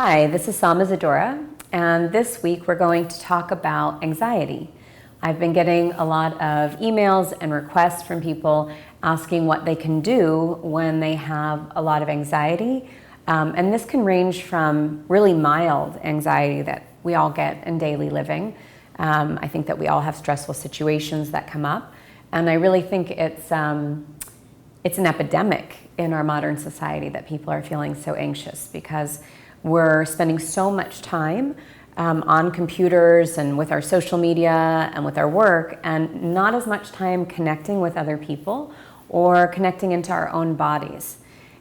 Hi, this is Sama Zadora, and this week we're going to talk about anxiety. I've been getting a lot of emails and requests from people asking what they can do when they have a lot of anxiety. And this can range from really mild anxiety that we all get in daily living. I think that we all have stressful situations that come up. And I really think it's an epidemic in our modern society that people are feeling so anxious because we're spending so much time on computers and with our social media and with our work, and not as much time connecting with other people or connecting into our own bodies.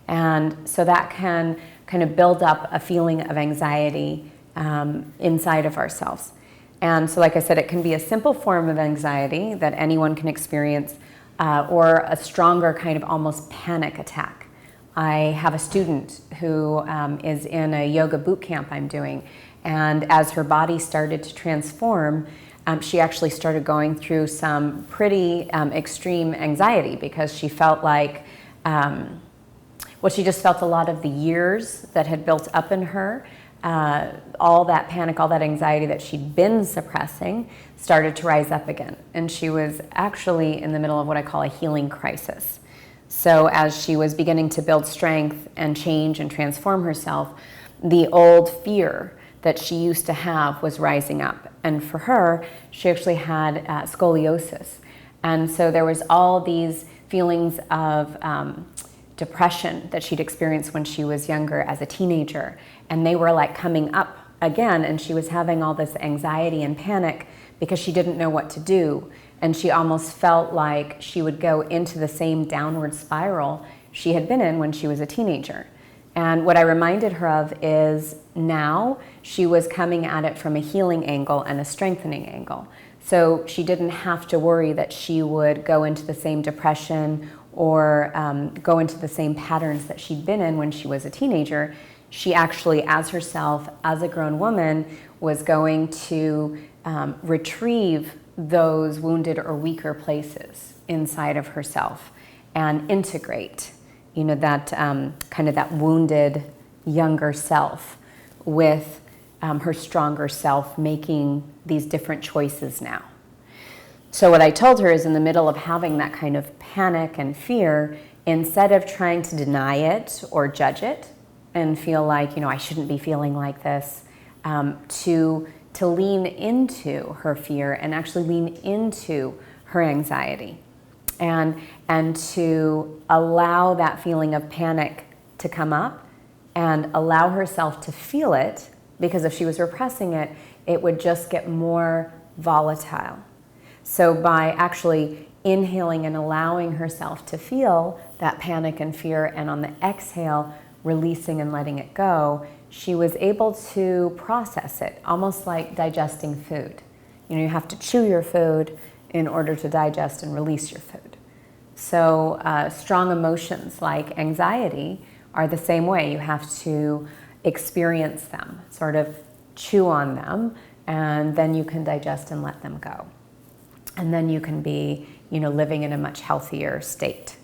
And so that can kind of build up a feeling of anxiety inside of ourselves. And so, like I said, it can be a simple form of anxiety that anyone can experience, or a stronger kind of almost panic attack. I have a student who is in a yoga boot camp I'm doing, and as her body started to transform, she actually started going through some pretty extreme anxiety because she felt like, she just felt a lot of the years that had built up in her, all that panic, all that anxiety that she'd been suppressing started to rise up again. And she was actually in the middle of what I call a healing crisis. So as she was beginning to build strength and change and transform herself, the old fear that she used to have was rising up. And for her, she actually had scoliosis. And so there was all these feelings of depression that she'd experienced when she was younger as a teenager. And they were like coming up again, and she was having all this anxiety and panic because she didn't know what to do. And she almost felt like she would go into the same downward spiral she had been in when she was a teenager. And what I reminded her of is now she was coming at it from a healing angle and a strengthening angle. So she didn't have to worry that she would go into the same depression or go into the same patterns that she'd been in when she was a teenager. She actually, as herself, as a grown woman, was going to retrieve those wounded or weaker places inside of herself and integrate, that kind of that wounded younger self with her stronger self, making these different choices now. So what I told her is, in the middle of having that kind of panic and fear, instead of trying to deny it or judge it and feel like, I shouldn't be feeling like this, to lean into her fear and actually lean into her anxiety and to allow that feeling of panic to come up and allow herself to feel it, because if she was repressing it, it would just get more volatile. So by actually inhaling and allowing herself to feel that panic and fear, and on the exhale, releasing and letting it go, she was able to process it, almost like digesting food. You have to chew your food in order to digest and release your food. So strong emotions like anxiety are the same way. You have to experience them, sort of chew on them, and then you can digest and let them go. And then you can be, living in a much healthier state.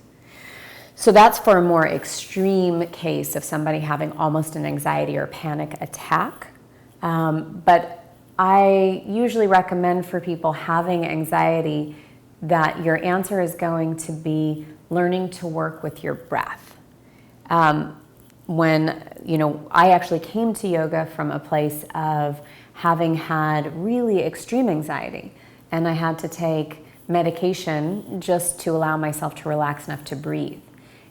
So that's for a more extreme case of somebody having almost an anxiety or panic attack. But I usually recommend for people having anxiety that your answer is going to be learning to work with your breath. When, I actually came to yoga from a place of having had really extreme anxiety, and I had to take medication just to allow myself to relax enough to breathe.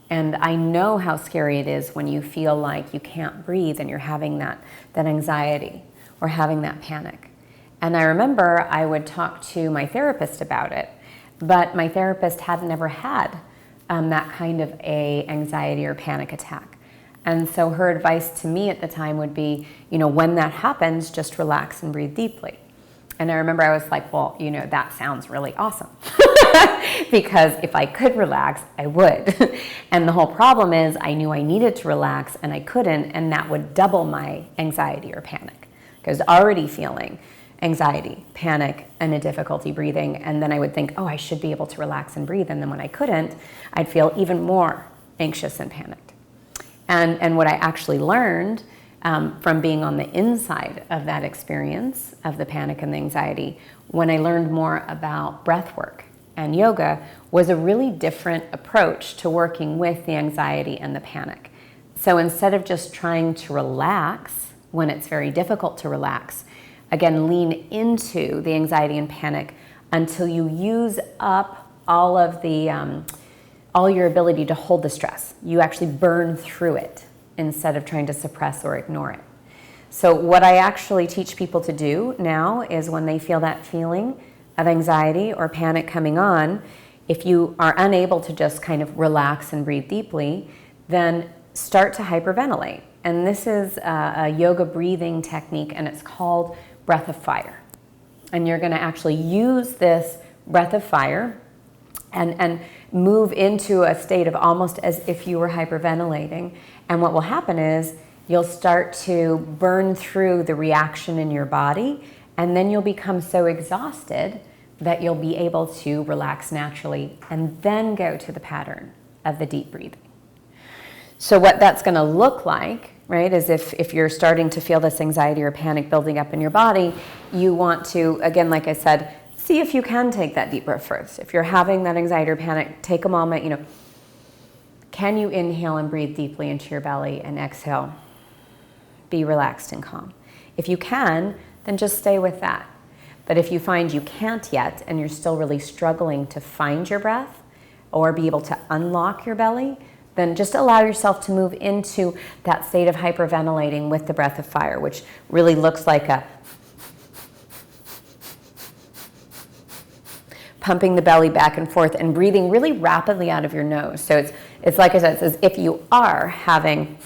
And I know how scary it is when you feel like you can't breathe and you're having that anxiety or having that panic. And I remember I would talk to my therapist about it, but my therapist had never had that kind of a anxiety or panic attack. And so her advice to me at the time would be, when that happens, just relax and breathe deeply. And I remember I was like, well, that sounds really awesome. Because if I could relax, I would. And the whole problem is I knew I needed to relax and I couldn't, and that would double my anxiety or panic. Because I was already feeling anxiety, panic, and a difficulty breathing. And then I would think, I should be able to relax and breathe. And then when I couldn't, I'd feel even more anxious and panicked. And what I actually learned from being on the inside of that experience of the panic and the anxiety, when I learned more about breath work and yoga, was a really different approach to working with the anxiety and the panic. So instead of just trying to relax when it's very difficult to relax, again, lean into the anxiety and panic until you use up all of the, all your ability to hold the stress. You actually burn through it instead of trying to suppress or ignore it. So what I actually teach people to do now is when they feel that feeling of anxiety or panic coming on, if you are unable to just kind of relax and breathe deeply, then start to hyperventilate. And this is a yoga breathing technique, and it's called breath of fire. And you're going to actually use this breath of fire and move into a state of almost as if you were hyperventilating. And what will happen is you'll start to burn through the reaction in your body, and then you'll become so exhausted that you'll be able to relax naturally and then go to the pattern of the deep breathing. So what that's going to look like, right, is if you're starting to feel this anxiety or panic building up in your body, you want to, again, like I said, see if you can take that deep breath first. If you're having that anxiety or panic, take a moment, can you inhale and breathe deeply into your belly and exhale? Be relaxed and calm. If you can, then just stay with that. But if you find you can't yet and you're still really struggling to find your breath or be able to unlock your belly, then just allow yourself to move into that state of hyperventilating with the breath of fire, which really looks like a pumping the belly back and forth and breathing really rapidly out of your nose. So it's like I said, it's as if you are having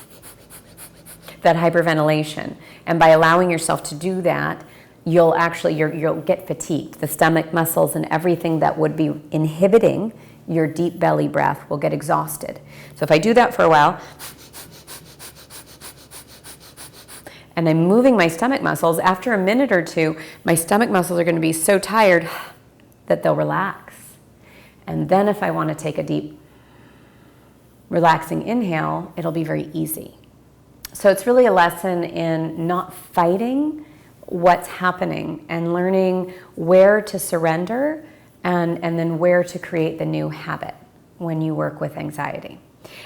that hyperventilation. And by allowing yourself to do that, you'll get fatigued. The stomach muscles and everything that would be inhibiting your deep belly breath will get exhausted. So if I do that for a while, and I'm moving my stomach muscles, after a minute or two, my stomach muscles are going to be so tired that they'll relax. And then if I want to take a deep, relaxing inhale, it'll be very easy. So it's really a lesson in not fighting what's happening and learning where to surrender and then where to create the new habit when you work with anxiety.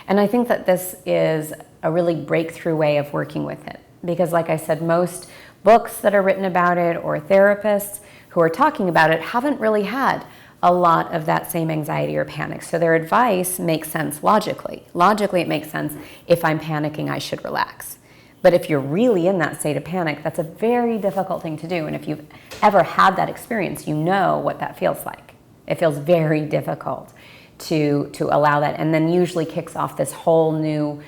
And I think that this is a really breakthrough way of working with it, because like I said, most books that are written about it or therapists who are talking about it haven't really had a lot of that same anxiety or panic. So their advice makes sense logically. Logically, it makes sense. If I'm panicking, I should relax. But if you're really in that state of panic, that's a very difficult thing to do. And if you've ever had that experience, you know what that feels like. It feels very difficult to allow that, and then usually kicks off this whole new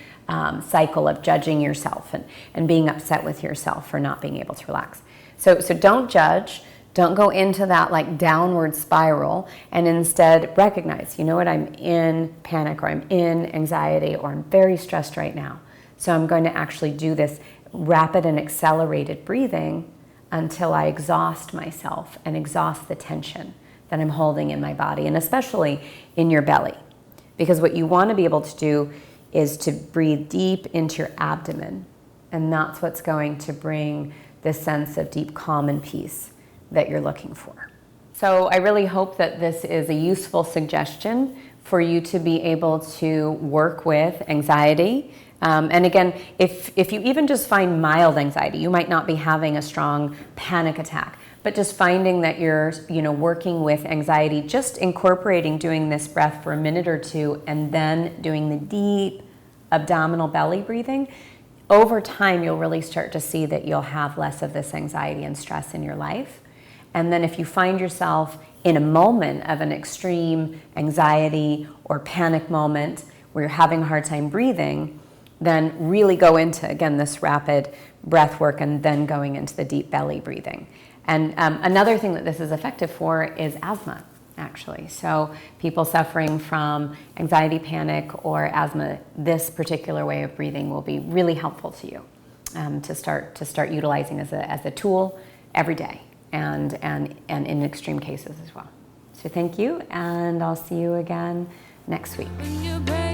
cycle of judging yourself and being upset with yourself for not being able to relax. So don't judge. Don't go into that like downward spiral, and instead recognize, you know what, I'm in panic or I'm in anxiety or I'm very stressed right now. So I'm going to actually do this rapid and accelerated breathing until I exhaust myself and exhaust the tension that I'm holding in my body, and especially in your belly. Because what you want to be able to do is to breathe deep into your abdomen, and that's what's going to bring this sense of deep calm and peace that you're looking for. So I really hope that this is a useful suggestion for you to be able to work with anxiety. And again, if you even just find mild anxiety, you might not be having a strong panic attack, but just finding that you're working with anxiety, just incorporating doing this breath for a minute or two and then doing the deep abdominal belly breathing, over time you'll really start to see that you'll have less of this anxiety and stress in your life. And then if you find yourself in a moment of an extreme anxiety or panic moment where you're having a hard time breathing, then really go into, again, this rapid breath work and then going into the deep belly breathing. And another thing that this is effective for is asthma, actually. So people suffering from anxiety, panic, or asthma, this particular way of breathing will be really helpful to you to start utilizing as a tool every day. And in extreme cases as well. So thank you, and I'll see you again next week.